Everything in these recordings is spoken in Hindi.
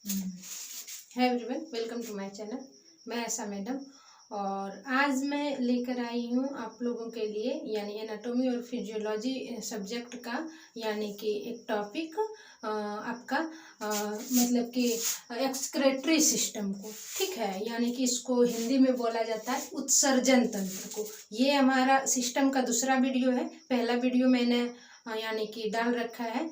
है everyone, welcome to my channel. मैं ऐसा मैडम, और आज मैं लेकर आई हूँ आप लोगों के लिए यानी एनाटॉमी और फिजियोलॉजी सब्जेक्ट का यानी कि एक टॉपिक आपका मतलब कि एक्सक्रेटरी सिस्टम को, ठीक है, यानी कि इसको हिंदी में बोला जाता है उत्सर्जन तंत्र को। ये हमारा सिस्टम का दूसरा वीडियो है। पहला वीडियो मैंने यानी कि डाल रखा है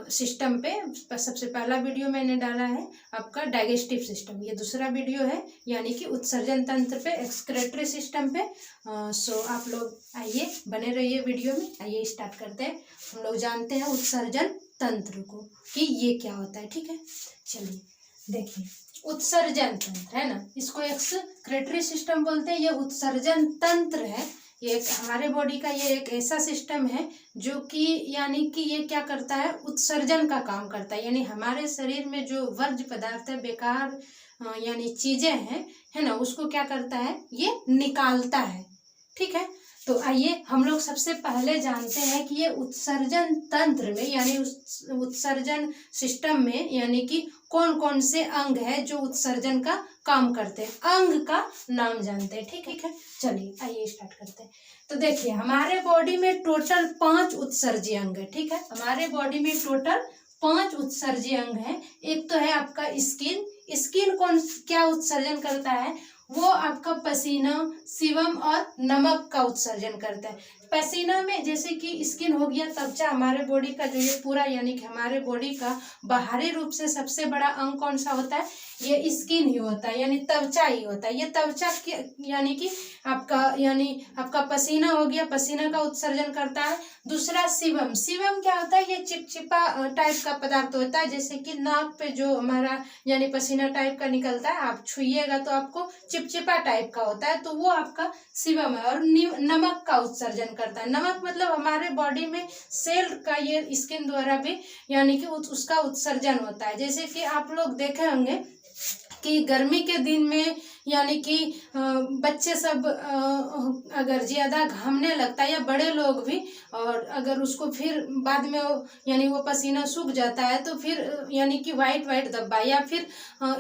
सिस्टम पे। सबसे पहला वीडियो मैंने डाला है आपका डाइजेस्टिव सिस्टम, ये दूसरा वीडियो है यानी कि उत्सर्जन तंत्र पे, एक्सक्रेटरी सिस्टम पे। सो आप लोग आइए, बने रहिए वीडियो में। आइए स्टार्ट करते हैं। हम लोग जानते हैं उत्सर्जन तंत्र को कि ये क्या होता है, ठीक है। चलिए देखिए, उत्सर्जन तंत्र है ना, इसको एक्सक्रेटरी सिस्टम बोलते हैं। ये उत्सर्जन तंत्र है, ये हमारे बॉडी का ये एक ऐसा सिस्टम है जो कि यानी कि ये क्या करता है, उत्सर्जन का काम करता है। यानी हमारे शरीर में जो वर्ज्य पदार्थ है, बेकार यानी चीजें हैं, है ना, उसको क्या करता है, ये निकालता है, ठीक है। तो आइए हम लोग सबसे पहले जानते हैं कि ये उत्सर्जन तंत्र में यानी उत्सर्जन सिस्टम में यानी कि कौन कौन से अंग है जो उत्सर्जन का काम करते हैं। अंग का नाम जानते हैं, ठीक है। चलिए आइए स्टार्ट करते हैं। तो देखिए, हमारे बॉडी में टोटल 5 उत्सर्जी अंग है, ठीक है। हमारे बॉडी में टोटल 5 उत्सर्जी अंग है। एक तो है आपका स्किन। स्किन कौन क्या उत्सर्जन करता है, वो आपका पसीना, सीवम और नमक का उत्सर्जन करता है। पसीना में जैसे कि स्किन हो गया, त्वचा, हमारे बॉडी का जो ये पूरा यानी कि हमारे बॉडी का बाहरी रूप से सबसे बड़ा अंग कौन सा होता है, ये स्किन ही होता है, यानी त्वचा ही होता है। ये त्वचा यानी कि आपका पसीना हो गया, पसीना का उत्सर्जन करता है। दूसरा सीवम। सीवम क्या होता है, ये चिपचिपा टाइप का पदार्थ होता है, जैसे कि नाक पे जो हमारा यानी पसीना टाइप का निकलता है, आप छुइएगा तो आपको चिपचिपा टाइप का होता है, तो वो आपका सीवम है। और नमक का उत्सर्जन करता है। नमक मतलब हमारे बॉडी में सेल का ये स्किन द्वारा भी यानी कि उसका उत्सर्जन होता है। जैसे कि आप लोग देखे होंगे कि गर्मी के दिन में यानी कि बच्चे सब अगर ज्यादा घामने लगता है, या बड़े लोग भी, और अगर उसको फिर बाद में यानी वो पसीना सूख जाता है तो फिर यानी कि वाइट वाइट धब्बा, या फिर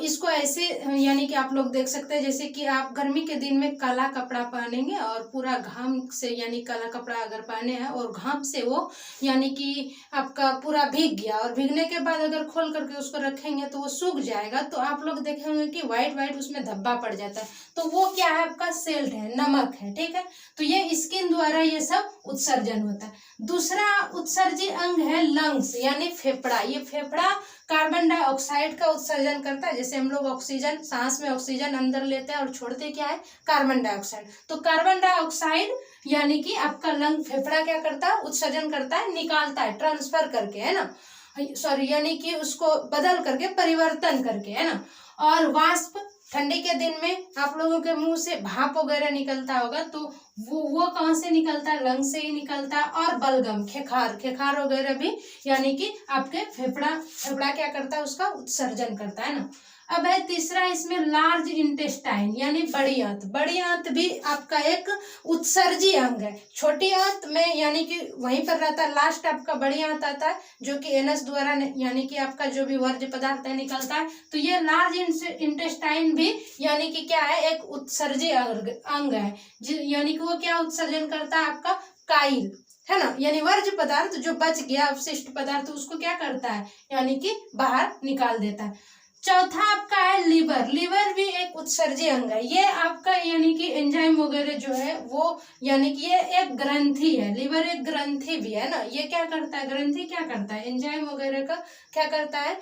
इसको ऐसे यानी कि आप लोग देख सकते हैं, जैसे कि आप गर्मी के दिन में काला कपड़ा पहनेंगे और पूरा घाम से यानी काला कपड़ा अगर पहने हैं और घाम से वो यानी कि आपका पूरा भीग गया, और भीगने के बाद अगर खोल करके उसको रखेंगे तो वो सूख जाएगा, तो आप लोग देखेंगे कि वाइट वाइट उसमें धब्बा पड़ जाता है। तो वो क्या है, आपका सेल्ट है, नमक है, ठीक है। तो ये स्किन द्वारा ये सब उत्सर्जन होता है। दूसरा उत्सर्जी अंग है लंग्स यानी फेफड़ा। ये फेफड़ा कार्बन डाइऑक्साइड का उत्सर्जन करता है। जैसे हम लोग ऑक्सीजन, सांस में ऑक्सीजन अंदर लेते हैं और छोड़ते क्या है, कार्बन डाइऑक्साइड। तो कार्बन डाइऑक्साइड यानी कि आपका लंग, फेफड़ा क्या करता है, उत्सर्जन करता है, निकालता है, ट्रांसफर करके, है ना, सॉरी, यानी कि उसको बदल करके, परिवर्तन करके, है ना। और वाष्प, ठंडी के दिन में आप लोगों के मुंह से भाप वगैरह निकलता होगा, तो वो कहाँ से निकलता है, लंग से ही निकलता है। और बलगम, खेखार वगैरह भी यानी कि आपके फेफड़ा क्या करता है, उसका उत्सर्जन करता है ना। अब है तीसरा इसमें लार्ज इंटेस्टाइन यानी बड़ी आंत। बड़ी आंत भी आपका एक उत्सर्जी अंग है। छोटी आंत में यानी कि वहीं पर रहता है, लास्ट आपका बड़ी आंत आता है जो कि एनस द्वारा यानी कि आपका जो भी वर्ज्य पदार्थ है निकलता है। तो ये लार्ज इंटेस्टाइन भी यानी कि क्या है, एक उत्सर्जी अंग है, यानी कि वो क्या उत्सर्जन करता है, आपका काइल, है ना, यानी वर्ज्य पदार्थ जो बच गया, अवशिष्ट पदार्थ, उसको क्या करता है, यानी कि बाहर निकाल देता है। चौथा आपका है लीवर। लीवर भी एक उत्सर्जी अंग है। ये आपका यानी कि एंजाइम वगैरह जो है वो यानी कि ये एक ग्रंथि है। लीवर एक ग्रंथि भी है ना। ये क्या करता है, ग्रंथि क्या करता है, एंजाइम वगैरह का क्या करता है,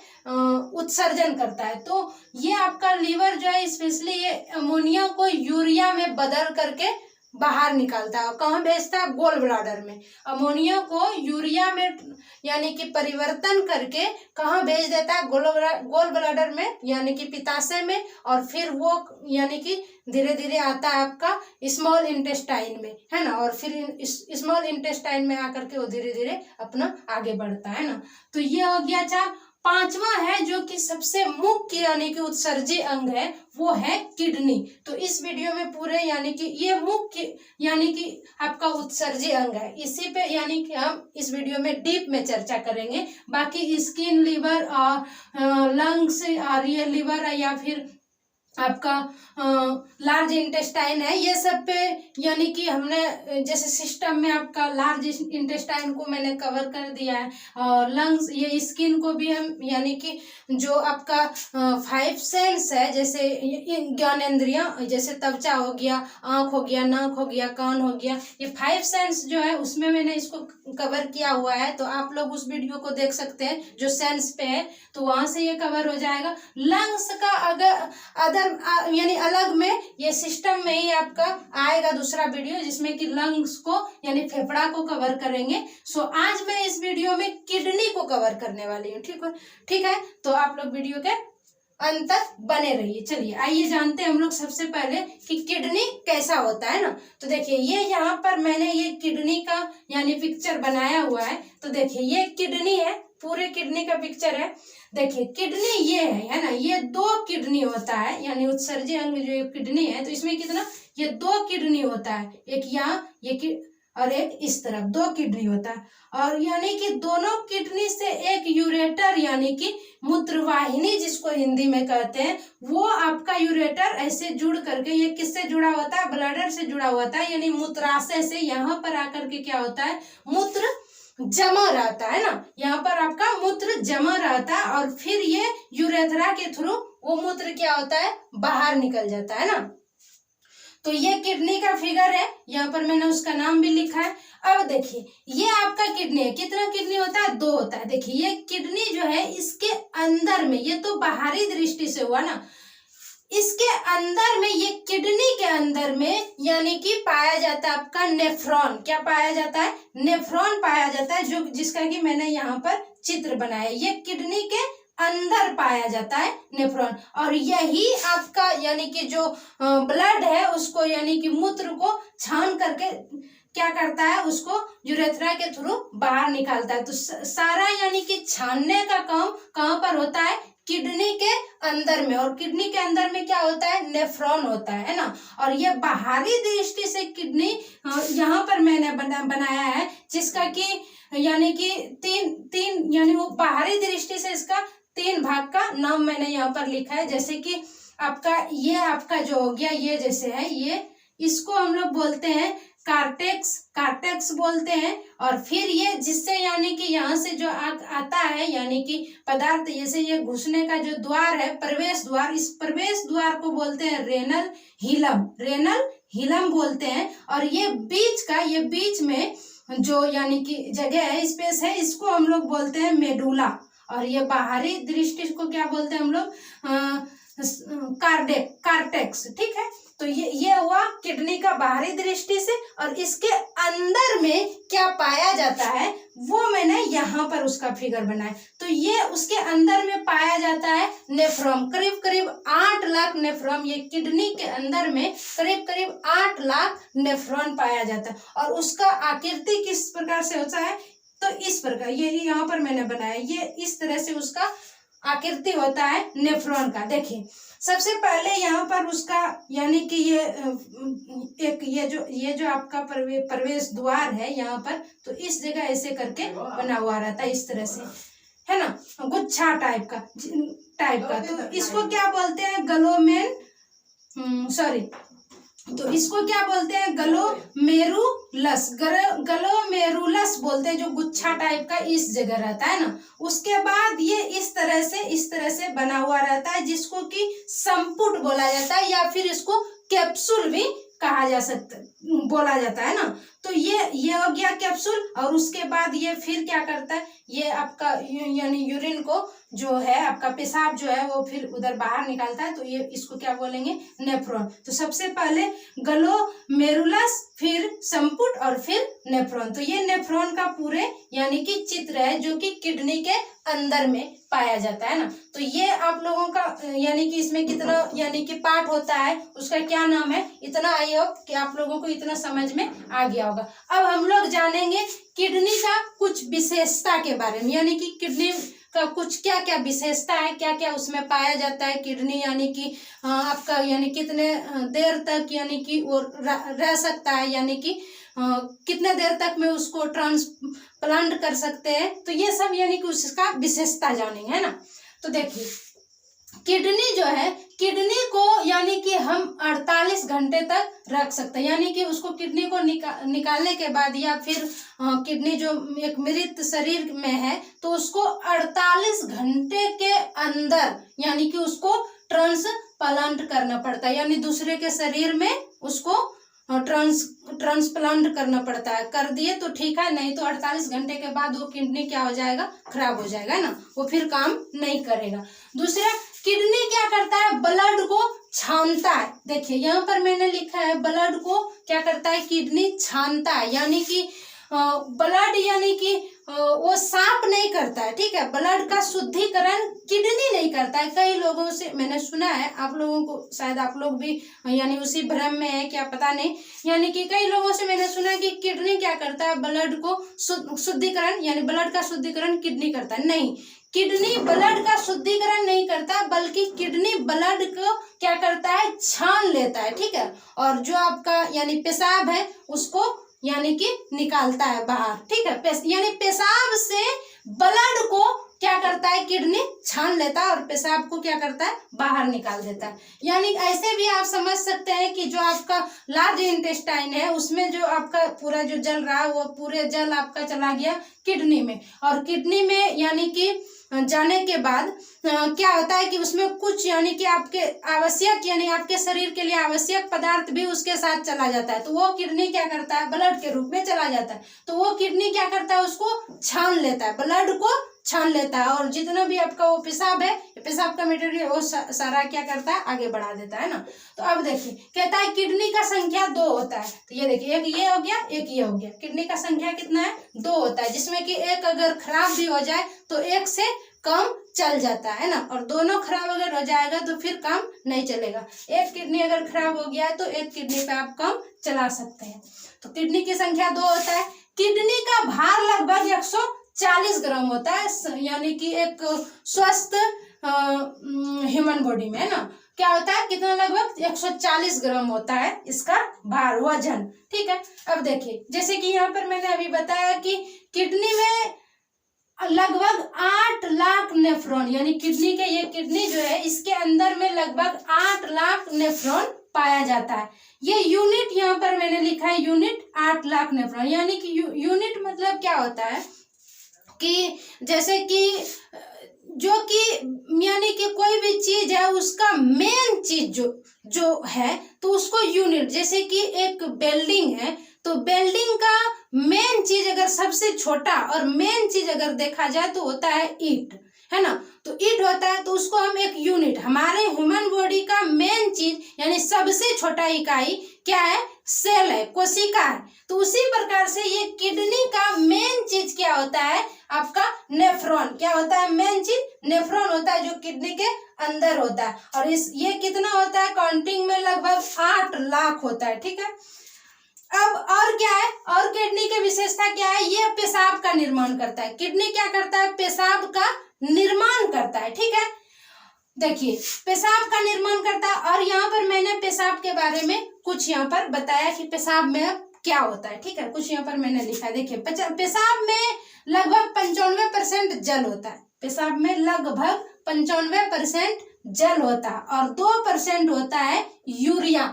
उत्सर्जन करता है। तो ये आपका लीवर जो है स्पेशली ये अमोनिया को यूरिया में बदल करके बाहर निकालता है। कहाँ भेजता है, गोल ब्लाडर में। अमोनिया को यूरिया में यानी कि परिवर्तन करके कहाँ भेज देता है, गोल ब्लाडर में यानी कि पित्ताशय में, और फिर वो यानी कि धीरे धीरे आता है आपका स्मॉल इंटेस्टाइन में, है ना, और फिर स्मॉल इंटेस्टाइन में आकर के वो धीरे धीरे अपना आगे बढ़ता है ना। तो ये हो गया 4। पांचवा है जो कि सबसे मुख्य यानी कि उत्सर्जी अंग है, वो है किडनी। तो इस वीडियो में पूरे यानी कि ये मुख्य यानी कि आपका उत्सर्जी अंग है, इसी पे यानी कि हम इस वीडियो में डीप में चर्चा करेंगे। बाकी स्किन, लिवर और लंग्स और ये लिवर या फिर आपका लार्ज इंटेस्टाइन है, ये सब पे यानी कि हमने जैसे सिस्टम में आपका लार्ज इंटेस्टाइन को मैंने कवर कर दिया है, और लंग्स, ये स्किन को भी हम यानी कि जो आपका 5 सेंस है, जैसे ज्ञानेंद्रियां, जैसे त्वचा हो गया, आंख हो गया, नाक हो गया, कान हो गया, ये 5 सेंस जो है उसमें मैंने इसको कवर किया हुआ है। तो आप लोग उस वीडियो को देख सकते हैं जो सेंस पे है, तो वहां से ये कवर हो जाएगा। लंग्स का अदर यानी अलग में ये सिस्टम में ही आपका आएगा दूसरा वीडियो, जिसमें कि लंग्स को यानी फेफड़ा को कवर करेंगे। सो आज मैं इस वीडियो में किडनी को कवर करने वाली हूँ। ठीक है, तो आप लोग वीडियो के अंत तक बने रहिए। चलिए आइए जानते हैं हम लोग सबसे पहले कि किडनी कैसा होता है ना। तो देखिए ये यहाँ पर मैंने ये किडनी का यानी पिक्चर बनाया हुआ है। तो देखिए ये किडनी है, पूरे किडनी का पिक्चर है। देखिए किडनी ये है ना, ये 2 किडनी होता है, यानी उत्सर्जी अंग जो किडनी है, तो इसमें कितना, ये 2 किडनी होता है, एक यहाँ ये और एक इस तरफ 2 किडनी होता है। और यानी कि दोनों किडनी से एक यूरेटर यानी कि मूत्रवाहिनी जिसको हिंदी में कहते हैं, वो आपका यूरेटर ऐसे जुड़ करके, ये किससे जुड़ा होता है, ब्लडर से जुड़ा होता है, यानी मूत्राशय से यहाँ पर आकर के क्या होता है, मूत्र जमा रहता है ना, यहाँ पर आपका मूत्र जमा रहता है, और फिर ये यूरेथ्रा के थ्रू वो मूत्र क्या होता है, बाहर निकल जाता है ना। तो ये किडनी का फिगर है, यहाँ पर मैंने उसका नाम भी लिखा है। अब देखिए ये आपका किडनी है, कितना किडनी होता है, 2 होता है। देखिए ये किडनी जो है इसके अंदर में, ये तो बाहरी दृष्टि से हुआ ना, इसके अंदर में, ये किडनी के अंदर में यानी कि पाया जाता है आपका नेफ्रॉन। क्या पाया जाता है, नेफ्रॉन पाया जाता है, जो जिसका कि मैंने यहाँ पर चित्र बनाया। ये किडनी के अंदर पाया जाता है नेफ्रॉन, और यही आपका यानी कि जो ब्लड है उसको यानी कि मूत्र को छान करके क्या करता है, उसको यूरेथ्रा के थ्रू बाहर निकालता है। तो सारा यानी कि छानने का काम कहाँ पर होता है, किडनी के अंदर में। और किडनी के अंदर में क्या होता है, नेफ्रॉन होता है ना। और ये बाहरी दृष्टि से किडनी यहाँ पर मैंने बनाया है, जिसका कि यानी कि तीन यानी वो बाहरी दृष्टि से इसका 3 भाग का नाम मैंने यहाँ पर लिखा है। जैसे कि आपका ये आपका जो हो गया, ये जैसे है, ये इसको हम लोग बोलते हैं कार्टेक्स बोलते हैं। और फिर ये जिससे यानी कि यहाँ से जो आता है यानी कि पदार्थ, जैसे ये घुसने का जो द्वार है, प्रवेश द्वार, इस प्रवेश द्वार को बोलते हैं रेनल हिलम बोलते हैं। और ये बीच में जो यानी कि जगह है, स्पेस है, इसको हम लोग बोलते हैं मेडुला। और ये बाहरी दृष्टि को क्या बोलते हैं हम लोग, कार्टेक्स। ठीक है, तो ये हुआ किडनी का बाहरी दृष्टि से। और इसके अंदर में क्या पाया जाता है वो मैंने यहाँ पर उसका फिगर बनाया। तो ये उसके अंदर में पाया जाता है नेफ्रॉन, करीब 8 लाख नेफ्रॉन, ये किडनी के अंदर में करीब 8 लाख नेफ्रॉन पाया जाता है। और उसका आकृति किस प्रकार से होता है, तो इस प्रकार, ये यहाँ पर मैंने बनाया, ये इस तरह से उसका आकृति होता है नेफ्रॉन का। देखिए सबसे पहले यहाँ पर उसका यानी कि ये जो आपका प्रवेश द्वार है यहाँ पर, तो इस जगह ऐसे करके बना हुआ रहता है, इस तरह से, है ना, गुच्छा टाइप का। तो इसको क्या बोलते हैं, तो इसको क्या बोलते हैं, गलोमेरुलस बोलते हैं, जो गुच्छा टाइप का इस जगह रहता है ना। उसके बाद ये इस तरह से बना हुआ रहता है, जिसको कि संपुट बोला जाता है, या फिर इसको कैप्सूल भी बोला जाता है ना। तो ये हो गया कैप्सूल। और उसके बाद ये फिर क्या करता है, ये आपका यानी यूरिन को जो है आपका पेशाब जो है वो फिर उधर बाहर निकालता है। तो ये इसको क्या बोलेंगे, नेफ्रॉन। तो सबसे पहले ग्लोमेरुलस, फिर संपुट और फिर नेफ्रॉन। तो ये नेफ्रॉन का पूरे यानी कि चित्र है, जो कि किडनी के अंदर में पाया जाता है ना। तो ये आप लोगों का यानी कि इसमें कितना यानी कि पार्ट होता है, उसका क्या नाम है, इतना आई होप कि आप लोगों को इतना समझ में आ गया होगा। अब हम लोग जानेंगे किडनी का कुछ विशेषता के बारे में, यानी कि किडनी का कुछ क्या क्या विशेषता है, क्या क्या उसमें पाया जाता है। किडनी यानी कि आपका यानी कितने देर तक यानी कि वो रह सकता है, यानी कि कितने देर तक में उसको ट्रांसप्लांट कर सकते हैं। तो ये सब यानी कि उसका विशेषता जानेंगे, है ना। तो देखिए किडनी जो है, किडनी को यानी कि हम 48 घंटे तक रख सकते हैं, यानी कि उसको किडनी को निकालने के बाद या फिर किडनी जो एक मृत शरीर में है तो उसको 48 घंटे के अंदर यानी कि उसको ट्रांसप्लांट करना पड़ता है, यानी दूसरे के शरीर में उसको ट्रांसप्लांट करना पड़ता है। कर दिए तो ठीक है, नहीं तो 48 घंटे के बाद वो किडनी क्या हो जाएगा, खराब हो जाएगा, है ना, वो फिर काम नहीं करेगा। दूसरा, किडनी क्या करता है, ब्लड को छानता है। देखिए यहाँ पर मैंने लिखा है ब्लड को क्या करता है, किडनी छानता है, यानी कि ब्लड यानी कि वो साफ नहीं करता है, ठीक है। ब्लड का शुद्धिकरण किडनी नहीं करता है। कई लोगों से मैंने सुना है, आप लोगों को शायद आप लोग भी यानी उसी भ्रम में है क्या पता नहीं, यानी कि कई लोगों से मैंने सुना कि किडनी क्या करता है, ब्लड को शुद्धिकरण यानी ब्लड का शुद्धिकरण किडनी करता है। नहीं, किडनी ब्लड का शुद्धिकरण नहीं करता, बल्कि किडनी ब्लड को क्या करता है, छान लेता है, ठीक है। और जो आपका यानी पेशाब है उसको यानी कि निकालता है बाहर, ठीक है। यानी पेशाब से ब्लड को क्या करता है, किडनी छान लेता है और पेशाब को क्या करता है, बाहर निकाल देता है। यानी ऐसे भी आप समझ सकते हैं कि जो आपका लार्ज इंटेस्टाइन है उसमें जो आपका पूरा जो जल रहा है वो पूरे जल आपका चला गया किडनी में, और किडनी में यानी कि जाने के बाद क्या होता है कि उसमें कुछ यानी कि आपके आवश्यक यानी आपके शरीर के लिए आवश्यक पदार्थ भी उसके साथ चला जाता है। तो वो किडनी क्या करता है, ब्लड के रूप में चला जाता है। तो वो किडनी क्या करता है, उसको छान लेता है, ब्लड को छान लेता है, और जितना भी आपका वो पेशाब है, पेशाब का मटेरियल वो सारा क्या करता है, आगे बढ़ा देता है ना। तो अब देखिए कहता है किडनी का संख्या 2 होता है। तो ये देखिए एक ये हो गया, एक ये हो गया। किडनी का संख्या कितना है, 2 होता है, जिसमें कि एक अगर खराब भी हो जाए तो एक से कम चल जाता है ना, और दोनों खराब अगर हो जाएगा तो फिर काम नहीं चलेगा। एक किडनी अगर खराब हो गया है तो एक किडनी पे आप काम चला सकते हैं। तो किडनी की संख्या 2 होता है। किडनी का भार लगभग 140 ग्राम होता है, यानी कि एक स्वस्थ ह्यूमन बॉडी में, है ना, क्या होता है, कितना, लगभग 140 ग्राम होता है इसका भार, वजन, ठीक है। अब देखिए जैसे कि यहाँ पर मैंने अभी बताया कि किडनी में लगभग 8 लाख नेफ्रॉन, यानी किडनी के ये किडनी जो है इसके अंदर में लगभग 8 लाख नेफ्रॉन पाया जाता है। ये यूनिट यहाँ पर मैंने लिखा है, यूनिट 8 लाख नेफ्रॉन, यानी कि यूनिट मतलब क्या होता है कि जैसे कि जो कि यानी कि कोई भी चीज है उसका मेन चीज जो है तो उसको यूनिट, जैसे कि एक बिल्डिंग है तो बिल्डिंग का मेन चीज अगर सबसे छोटा और मेन चीज अगर देखा जाए तो होता है ईंट, है ना। तो ईंट होता है तो उसको हम एक यूनिट, हमारे ह्यूमन बॉडी का मेन चीज यानी सबसे छोटा इकाई क्या है, सेल है, कोशिका है। तो उसी प्रकार से ये किडनी का मेन चीज क्या होता है, आपका नेफ्रॉन। क्या होता है मेन चीज, नेफ्रॉन होता है जो किडनी के अंदर होता है, और ये कितना होता है, काउंटिंग में लगभग 8 लाख होता है, ठीक है। अब और क्या है, और किडनी की विशेषता क्या है, ये पेशाब का निर्माण करता है। किडनी क्या करता है, पेशाब का निर्माण करता है, ठीक है। देखिए पेशाब का निर्माण करता है, और यहाँ पर मैंने पेशाब के बारे में कुछ यहाँ पर बताया कि पेशाब में क्या होता है, ठीक है, कुछ यहाँ पर मैंने लिखा है। देखिए पेशाब में लगभग 95% जल होता है, पेशाब में लगभग 95% जल होता है, और 2% होता है यूरिया,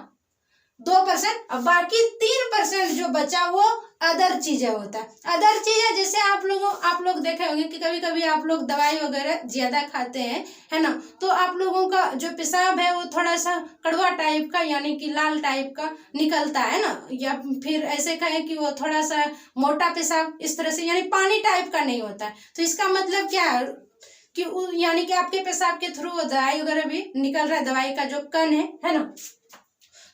2%, और बाकी 3% जो बचा वो अदर चीजें होता है। अदर चीजें जैसे आप लोग देखे होंगे कि कभी कभी आप लोग दवाई वगैरह ज्यादा खाते हैं, है ना, तो आप लोगों का जो पेशाब है वो थोड़ा सा कड़वा टाइप का यानी कि लाल टाइप का निकलता है ना, या फिर ऐसे कहें कि वो थोड़ा सा मोटा पेशाब इस तरह से यानी पानी टाइप का नहीं होता है। तो इसका मतलब क्या है कि यानी कि आपके पेशाब के थ्रू दवाई वगैरह भी निकल रहा है, दवाई का जो कण है ना,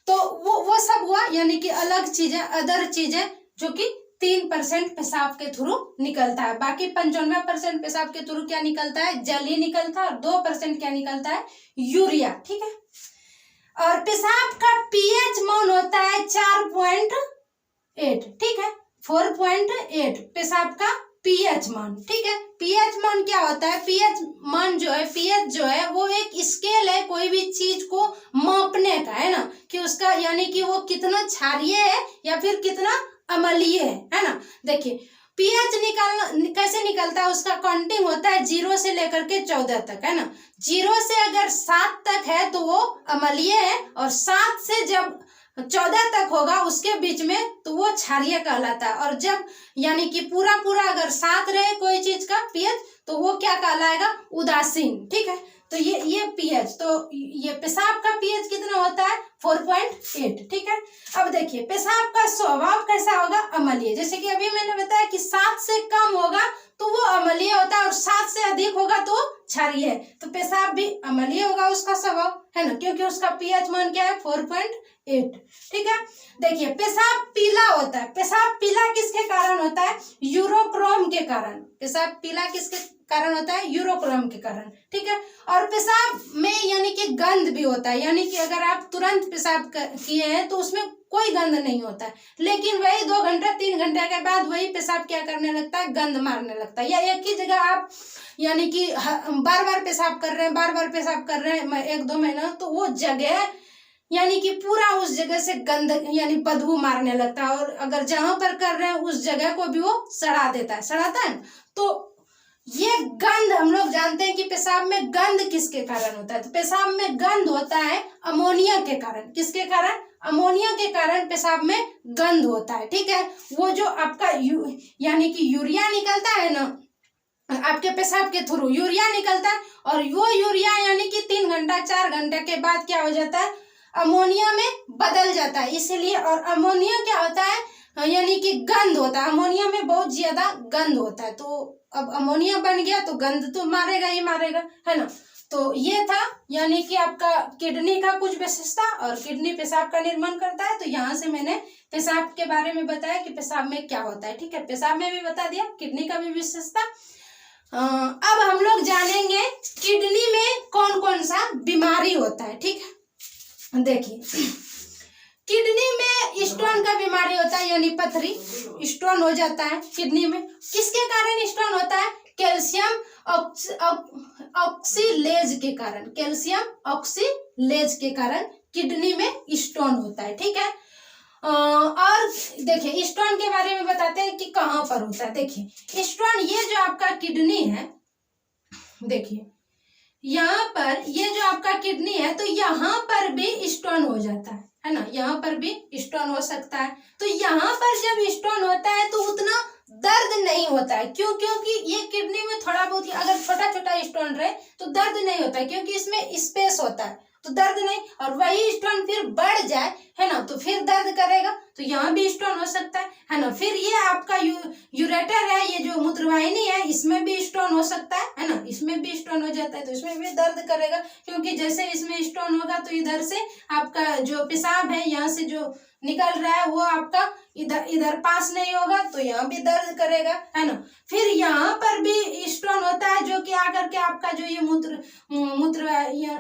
तो वो सब हुआ, यानी कि अलग चीजें, अदर चीजें जो कि 3% पेशाब के थ्रू निकलता है। बाकी 95% पेशाब के थ्रू क्या निकलता है, जल ही निकलता है, और 2% क्या निकलता है, यूरिया, ठीक है। और पेशाब का पीएच मान होता है 4.8, ठीक है, 4.8 पेशाब का पीएच मान। ठीक है, पीएच मान क्या होता है? पीएच मान जो है, पीएच जो है वो एक स्केल है कोई भी चीज को मापने का, है ना, कि उसका यानी कि वो कितना क्षारीय है या फिर कितना अम्लीय है ना। देखिए पीएच निकालना कैसे निकलता है, उसका काउंटिंग होता है 0 से लेकर के 14 तक, है ना। 0 से अगर 7 तक है तो वो अम्लीय है, और 7 से जब 14 तक होगा उसके बीच में तो वो क्षारीय कहलाता है। और जब यानी कि पूरा पूरा अगर 7 रहे कोई चीज का पीएच तो वो क्या कहलाएगा? उदासीन। ठीक है, तो ये पीएच, तो ये पेशाब का पीएच कितना होता है? 4.8। ठीक है, अब देखिए पेशाब का स्वभाव कैसा होगा? अम्लीय। जैसे कि अभी मैंने बताया कि 7 से कम होगा तो वो अम्लीय होता है, और 7 से अधिक होगा तो क्षारीय है। तो पेशाब भी अम्लीय होगा उसका स्वभाव, है ना, क्योंकि उसका पीएच मान क्या है? 4.8। ठीक है, देखिए पेशाब पीला होता है। पेशाब पीला किसके कारण होता है? यूरोक्रोम के कारण। पेशाब पीला किसके कारण होता है? यूरोक्रोम के कारण। ठीक है, और पेशाब में यानी कि गंध भी होता है, यानी कि अगर आप तुरंत पेशाब किए हैं तो उसमें कोई गंध नहीं होता है, लेकिन वही 2 घंटा 3 घंटे के बाद वही पेशाब क्या करने लगता है? गंध मारने लगता है। या एक ही जगह आप यानी कि बार बार पेशाब कर रहे हैं, बार बार पेशाब कर रहे हैं 1-2 महीना, तो वो जगह यानी कि पूरा उस जगह से गंध यानी बदबू मारने लगता है, और अगर जहां पर कर रहे हैं उस जगह को भी वो सड़ा देता है, सड़ाता है। तो ये गंध हम लोग जानते हैं कि पेशाब में गंध किसके कारण होता है? तो पेशाब में गंध होता है अमोनिया के कारण। किसके कारण? अमोनिया के कारण पेशाब में गंध होता है। ठीक है, वो जो आपका यानी कि यूरिया निकलता है ना आपके पेशाब के थ्रू, यूरिया निकलता है, और वो यूरिया यानी कि 3 घंटा 4 घंटे के बाद क्या हो जाता है? अमोनिया में बदल जाता है। इसीलिए, और अमोनिया क्या होता है? यानी कि गंध होता है। अमोनिया में बहुत ज्यादा गंध होता है, तो अब अमोनिया बन गया तो गंध तो मारेगा ही मारेगा, है ना। तो ये था यानी कि आपका किडनी का कुछ विशेषता, और किडनी पेशाब का निर्माण करता है। तो यहाँ से मैंने पेशाब के बारे में बताया कि पेशाब में क्या होता है। ठीक है, पेशाब में भी बता दिया, किडनी का भी विशेषता। अब हम लोग जानेंगे किडनी में कौन कौन सा बीमारी होता है। ठीक है, देखिए किडनी में स्टोन का बीमारी होता है, यानी पथरी, स्टोन हो जाता है किडनी में। किसके कारण स्टोन होता है? कैल्शियम ऑक्सीलेज के कारण। कैल्शियम ऑक्सीलेज के कारण किडनी में स्टोन होता है। ठीक है, और देखिए स्टोन के बारे में बताते हैं कि कहाँ पर होता है। देखिए स्टोन, ये जो आपका किडनी है, देखिए यहाँ पर ये जो आपका किडनी है तो यहाँ पर भी स्टोन हो जाता है ना, यहाँ पर भी स्टोन हो सकता है। तो यहाँ पर जब स्टोन होता है तो उतना दर्द नहीं होता है। क्यों? क्योंकि ये किडनी में थोड़ा बहुत अगर छोटा छोटा स्टोन रहे तो दर्द नहीं होता है, क्योंकि इसमें स्पेस होता है तो दर्द नहीं। और वही स्टोन फिर बढ़ जाए, है ना, तो फिर दर्द करेगा। तो यहाँ भी स्टोन हो सकता है ना। फिर ये आपका यूरेटर है, ये जो मूत्रवाहिनी है, इसमें भी स्टोन हो सकता है ना, इसमें भी स्टोन हो जाता है, तो इसमें भी दर्द करेगा। क्योंकि जैसे इसमें स्टोन होगा तो इधर से आपका जो पेशाब है यहाँ से जो निकल रहा है वो आपका इधर पास नहीं होगा, तो यहाँ भी दर्द करेगा, है ना। फिर यहाँ पर भी स्टोन होता है जो कि आकर के आपका जो ये मूत्र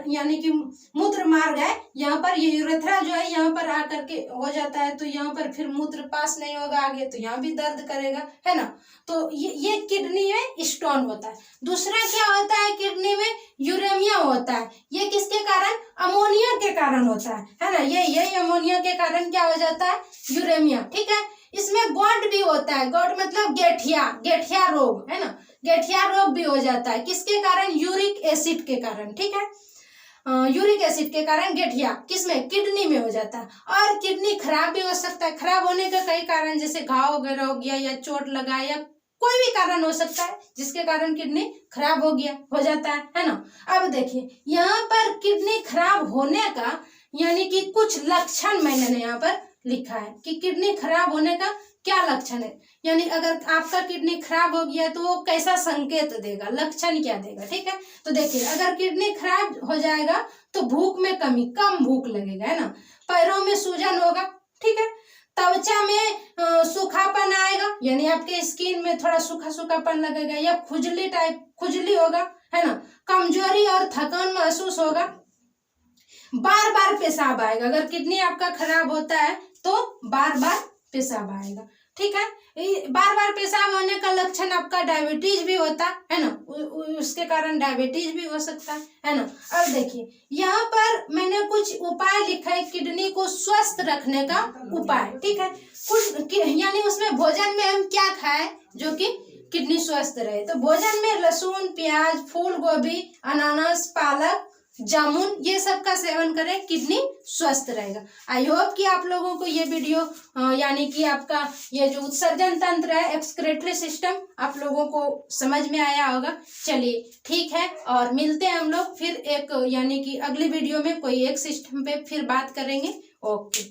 यानी कि मूत्र मार्ग है, यहाँ पर ये यूरेथ्रा जो है यहाँ पर आकर के हो जाता है, तो यहाँ पर फिर मूत्र पास नहीं होगा आगे, तो यहाँ भी दर्द करेगा, है ना। तो ये किडनी में स्टोन होता है। दूसरा क्या होता है? किडनी में यूरेमिया होता है। ये किसके कारण? अमोनिया के कारण होता है ना। यही अमोनिया के कारण क्या हो जाता है? यूरेमिया। ठीक है, इसमें गॉट भी होता है। गॉट मतलब गेठिया रोग, है ना, गेठिया रोग भी हो जाता है। किसके कारण? यूरिक एसिड के कारण। ठीक है, यूरिक एसिड के कारण गेठिया किसमें? किडनी में हो जाता है। और किडनी खराब भी हो सकता है। खराब होने का कई कारण, जैसे घाव वगैरह हो गया, या चोट लगा, या कोई भी कारण हो सकता है जिसके कारण किडनी खराब हो जाता है ना। अब देखिए यहाँ पर किडनी खराब होने का यानी कि कुछ लक्षण मैंने यहाँ पर लिखा है कि किडनी खराब होने का क्या लक्षण है। यानी अगर आपका किडनी खराब हो गया तो वो कैसा संकेत देगा, लक्षण क्या देगा। ठीक है, तो देखिए अगर किडनी खराब हो जाएगा तो भूख में कमी, कम भूख लगेगा, है ना। पैरों में सूजन होगा। ठीक है, त्वचा में सूखापन आएगा, यानी आपके स्किन में थोड़ा सूखा सूखापन लगेगा, या खुजली होगा, है ना। कमजोरी और थकान महसूस होगा। बार बार पेशाब आएगा। अगर किडनी आपका खराब होता है तो बार बार पेशाब आएगा। ठीक है। बार बार पेशाब होने का लक्षण आपका डायबिटीज भी होता है ना, उसके कारण डायबिटीज भी हो सकता है ना। अब देखिए यहाँ पर मैंने कुछ उपाय लिखा है किडनी को स्वस्थ रखने का उपाय, ठीक है। कुछ यानी उसमें भोजन में हम क्या खाएं जो कि किडनी स्वस्थ रहे, तो भोजन में लहसुन, प्याज, फूल गोभी, अनानास, पालक, जामुन, ये सब का सेवन करें, किडनी स्वस्थ रहेगा। आई होप कि आप लोगों को ये वीडियो यानी कि आपका ये जो उत्सर्जन तंत्र है, एक्सक्रेटरी सिस्टम, आप लोगों को समझ में आया होगा। चलिए ठीक है, और मिलते हैं हम लोग फिर एक यानी कि अगली वीडियो में कोई एक सिस्टम पे फिर बात करेंगे। ओके।